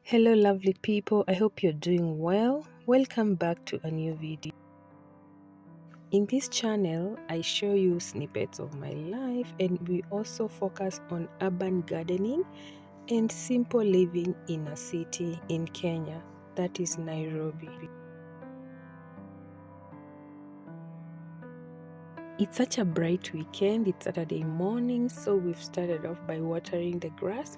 Hello lovely people, I hope you're doing well. Welcome back to a new video. In this channel, I show you snippets of my life, and we also focus on urban gardening and simple living in a city in Kenya, that is Nairobi. It's such a bright weekend. It's Saturday morning, so we've started off by watering the grass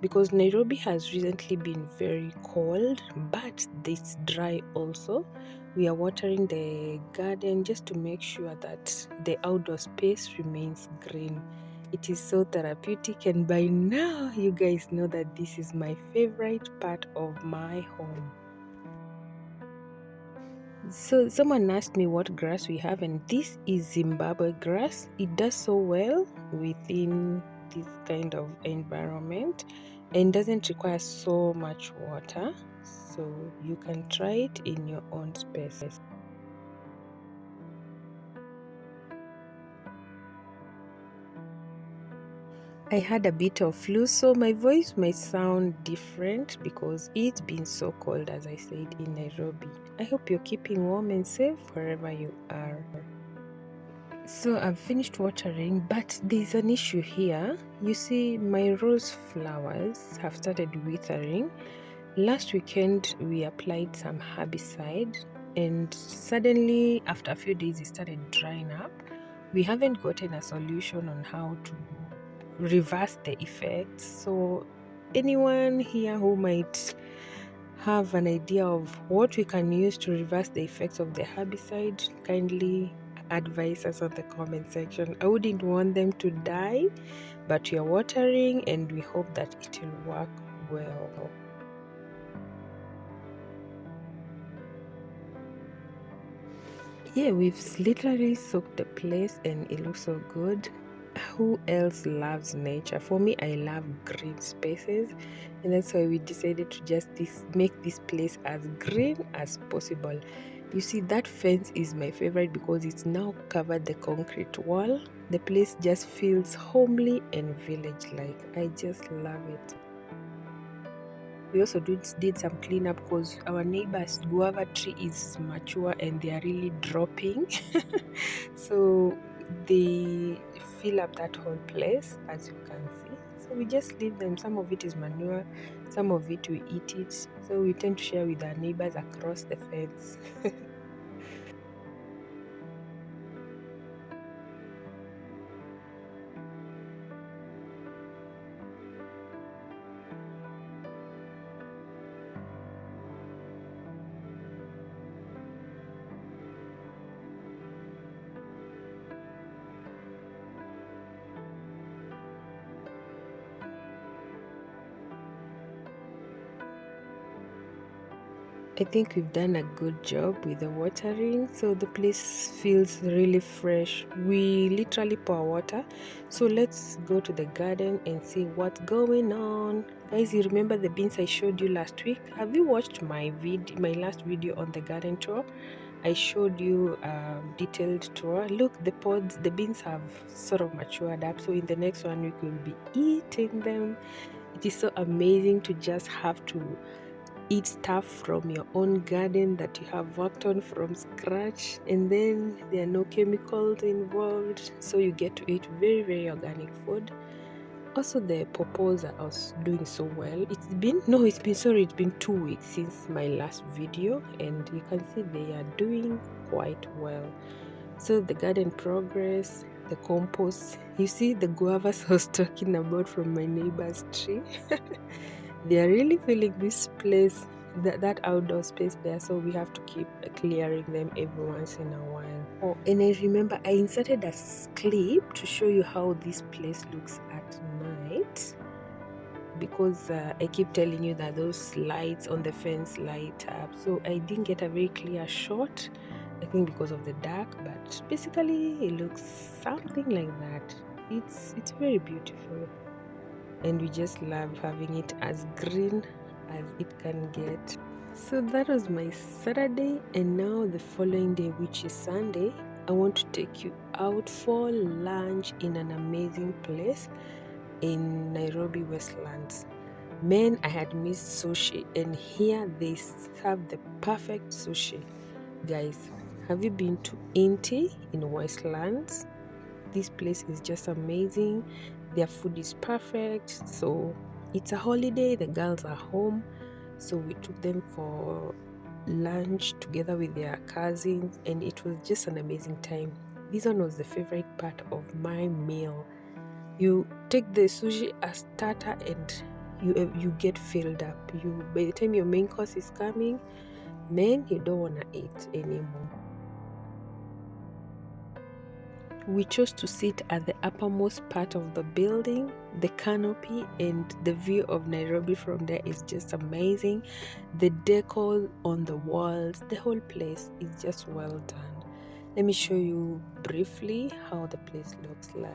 because Nairobi has recently been very cold, but it's dry also. We are watering the garden just to make sure that the outdoor space remains green. It is so therapeutic, and by now you guys know that this is my favorite part of my home. So someone asked me what grass we have, and this is Zimbabwe grass. It does so well within this kind of environment and doesn't require so much water, so you can try it in your own space. I had a bit of flu, so my voice might sound different because it's been so cold, as I said, in Nairobi. I hope you're keeping warm and safe wherever you are. So I've finished watering, but there's an issue here. You see, my rose flowers have started withering. Last weekend we applied some herbicide, and suddenly after a few days it started drying up. We haven't gotten a solution on how to reverse the effects. So anyone here who might have an idea of what we can use to reverse the effects of the herbicide, kindly advise us on the comment section. I wouldn't want them to die, but we are watering and we hope that it will work well. Yeah, we've literally soaked the place and it looks so good. Who else loves nature? For me, I love green spaces, and that's why we decided to just make this place as green as possible. You see, that fence is my favorite because it's now covered the concrete wall. The place just feels homely and village-like. I just love it. We also did some cleanup because our neighbor's guava tree is mature and they are really dropping. So they fill up that whole place, as you can see. So we just leave them. Some of it is manure, some of it we eat it. So we tend to share with our neighbors across the fence. I think we've done a good job with the watering, so the place feels really fresh. We literally pour water. So let's go to the garden and see what's going on. Guys, you remember the beans I showed you last week? Have you watched my last video on the garden tour? I showed you a detailed tour. Look, the beans have sort of matured up, so in the next 1 week we'll be eating them. It is so amazing to just have to eat stuff from your own garden that you have worked on from scratch, and then there are no chemicals involved, so you get to eat very, very organic food. Also, the pawpaws are also doing so well. It's been 2 weeks since my last video, and you can see they are doing quite well. So the garden progress, the compost, you see the guavas I was talking about from my neighbor's tree. They are really filling this place, that outdoor space there, so we have to keep clearing them every once in a while. Oh, and I remember I inserted a clip to show you how this place looks at night, because I keep telling you that those lights on the fence light up, so I didn't get a very clear shot, I think because of the dark, but basically it looks something like that. It's very beautiful, and we just love having it as green as it can get. So that was my Saturday, and now the following day, which is Sunday, I want to take you out for lunch in an amazing place in Nairobi Westlands. Man, I had missed sushi, and here they serve the perfect sushi. Guys, have you been to Inti in Westlands? This place is just amazing. Their food is perfect. So it's a holiday, the girls are home. So we took them for lunch together with their cousins, and it was just an amazing time. This one was the favorite part of my meal. You take the sushi as starter and you get filled up. You by the time your main course is coming, man, you don't wanna eat anymore. We chose to sit at the uppermost part of the building. The canopy and the view of Nairobi from there is just amazing. The decor on the walls, the whole place is just well done. Let me show you briefly how the place looks like.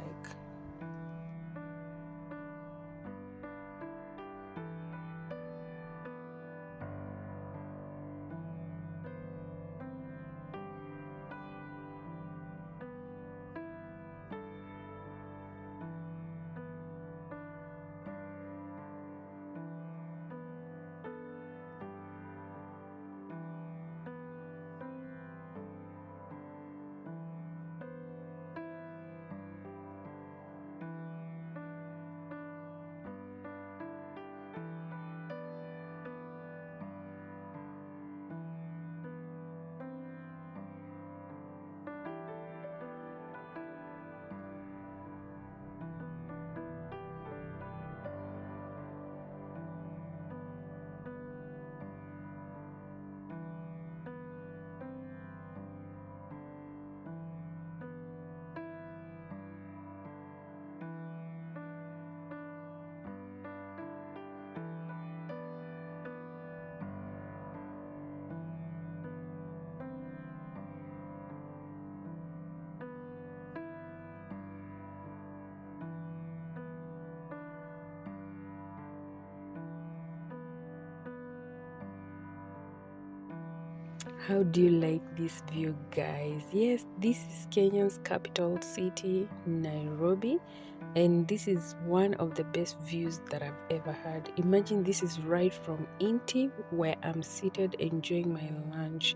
How do you like this view, guys? Yes, this is Kenya's capital city, Nairobi, and this is one of the best views that I've ever had. Imagine this is right from Inti, where I'm seated enjoying my lunch.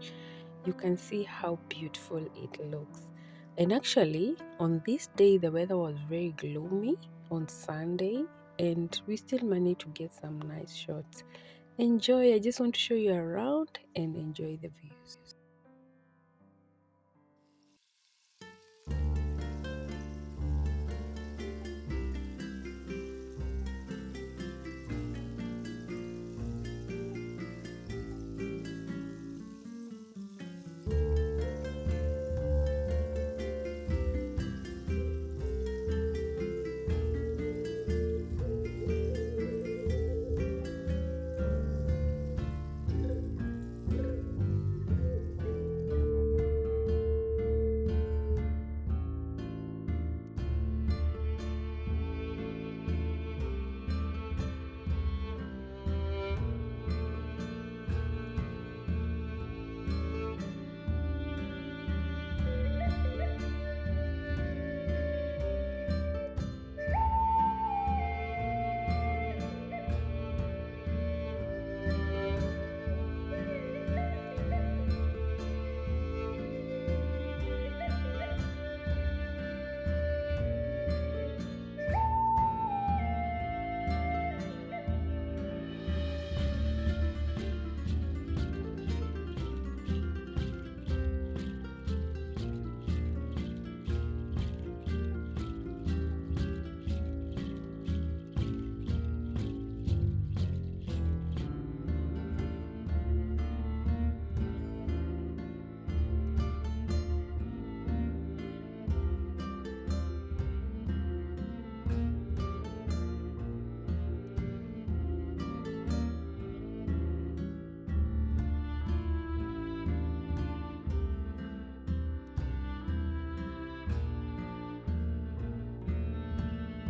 You can see how beautiful it looks. And actually, on this day, the weather was very gloomy on Sunday, and we still managed to get some nice shots. Enjoy. I just want to show you around and enjoy the views.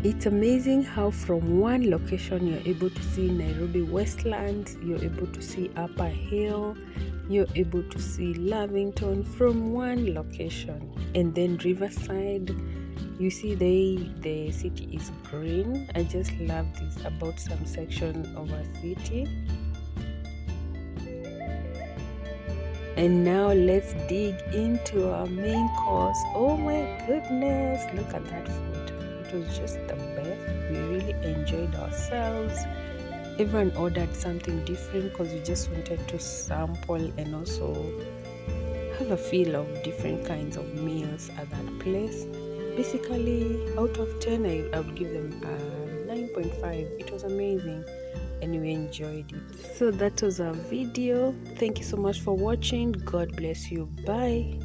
It's amazing how from one location you're able to see Nairobi Westlands, you're able to see Upper Hill, you're able to see Lavington from one location, and then Riverside. You see, the city is green. I just love this about some section of a city. And now let's dig into our main course. Oh my goodness, look at that food. It was just the best. We really enjoyed ourselves. Everyone ordered something different because we just wanted to sample and also have a feel of different kinds of meals at that place. Basically, out of 10, I would give them a 9.5. It was amazing and we enjoyed it. So that was our video. Thank you so much for watching. God bless you. Bye.